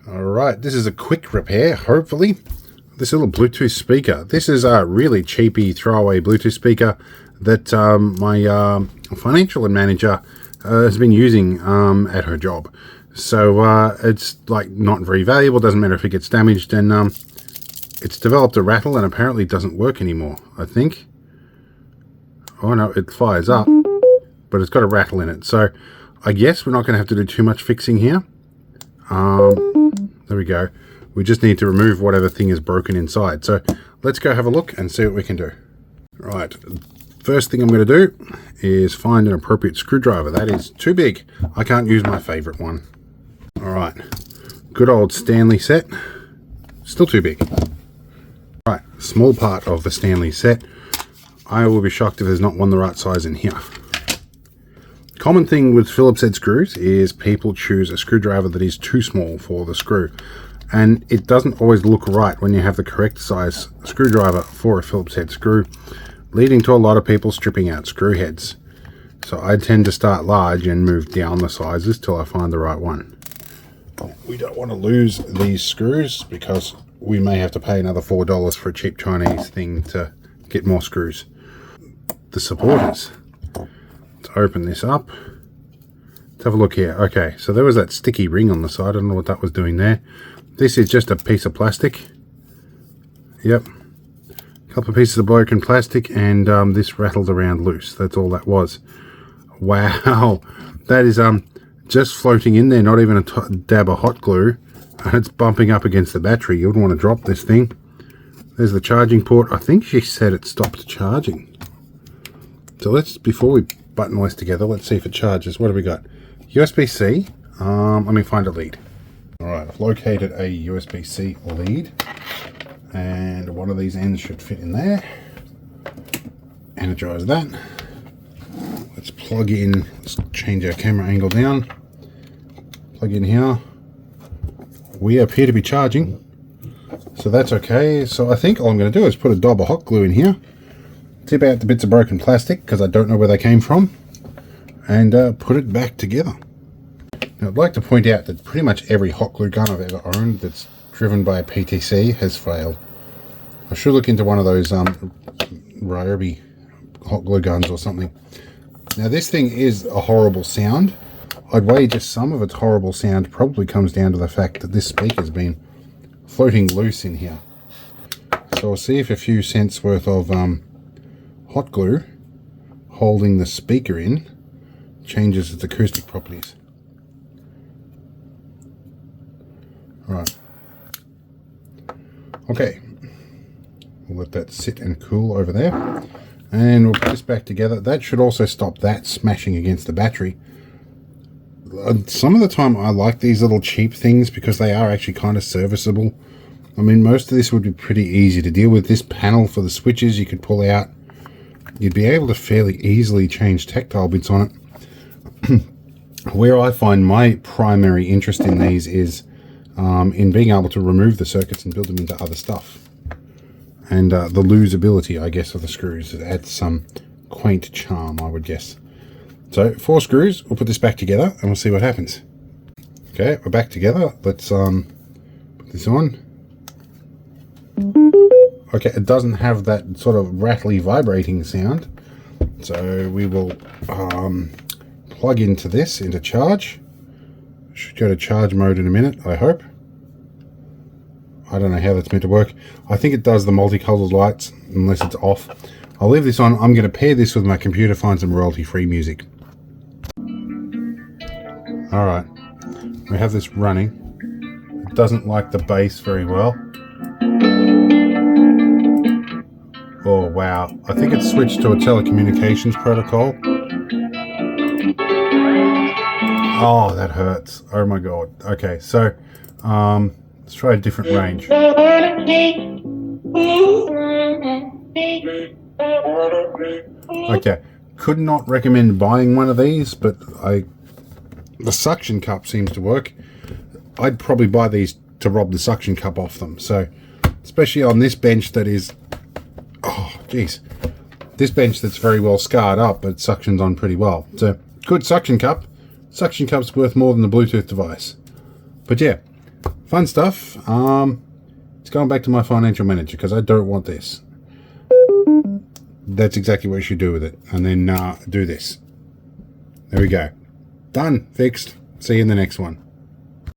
Alright, this is a quick repair, hopefully. This little Bluetooth speaker. This is a really cheapy throwaway Bluetooth speaker that my financial manager has been using at her job. So it's like not very valuable, doesn't matter if it gets damaged, and it's developed a rattle and apparently doesn't work anymore, I think. Oh no, it fires up, but it's got a rattle in it. So I guess we're not going to have to do too much fixing here. There we go. We just need to remove whatever thing is broken inside. So let's go have a look and see what we can do. Right, first thing I'm going to do is find an appropriate screwdriver. That is too big. I can't use my favorite one. All right, good old Stanley set. Still too big. Right, small part of the Stanley set. I will be shocked if there's not one the right size in here. Common thing with Phillips head screws is people choose a screwdriver that is too small for the screw, and it doesn't always look right when you have the correct size screwdriver for a Phillips head screw, leading to a lot of people stripping out screw heads. So I tend to start large and move down the sizes till I find the right one. We don't want to lose these screws because we may have to pay another $4 for a cheap Chinese thing to get more screws. The supporters. Let's open this up. Let's have a look here. Okay, so there was that sticky ring on the side. I don't know what that was doing there. This is just a piece of plastic. Yep. A couple of pieces of broken plastic, and this rattled around loose. That's all that was. Wow. That is just floating in there, not even a dab of hot glue. And it's bumping up against the battery. You wouldn't want to drop this thing. There's the charging port. I think she said it stopped charging. So let's, before we button all this together, let's see if it charges. What have we got? USB-C. Let me find a lead. Alright, I've located a USB-C lead. And one of these ends should fit in there. Energize that. Let's plug in, let's change our camera angle down. Plug in here. We appear to be charging. So that's okay. So I think all I'm going to do is put a dab of hot glue in here. Tip out the bits of broken plastic because I don't know where they came from, and put it back together. Now I'd like to point out that pretty much every hot glue gun I've ever owned that's driven by a PTC has failed. I should look into one of those Ryobi hot glue guns or something. Now this thing is a horrible sound. I'd wager some of its horrible sound probably comes down to the fact that this speaker's been floating loose in here. So we'll see if a few cents worth of hot glue holding the speaker in changes its acoustic properties. Right. Okay. We'll let that sit and cool over there. And we'll put this back together. That should also stop that smashing against the battery. Some of the time I like these little cheap things because they are actually kind of serviceable. I mean, most of this would be pretty easy to deal with. This panel for the switches you could pull out. You'd be able to fairly easily change tactile bits on it. Where I find my primary interest in these is in being able to remove the circuits and build them into other stuff. And the losability, I guess, of the screws adds some quaint charm, I would guess. So 4 screws, we'll put this back together and we'll see what happens. Okay, we're back together. Let's put this on. Okay, it doesn't have that sort of rattly vibrating sound. So we will plug into this, into charge. Should go to charge mode in a minute, I hope. I don't know how that's meant to work. I think it does the multicolored lights, unless it's off. I'll leave this on. I'm going to pair this with my computer, find some royalty-free music. Alright, we have this running. It doesn't like the bass very well. Oh wow, I think it's switched to a telecommunications protocol. Oh, that hurts. Oh my god. Okay, so let's try a different range. Okay, could not recommend buying one of these, but the suction cup seems to work. I'd probably buy these to rob the suction cup off them. So, especially on this bench that is, oh geez, this bench that's very well scarred up, but suctions on pretty well. So, good suction cup. Suction cup's worth more than the Bluetooth device. But yeah, Fun stuff. It's going back to my financial manager because I don't want this. That's exactly what you should do with it. And then do this. There we go. Done. Fixed. See you in the next one.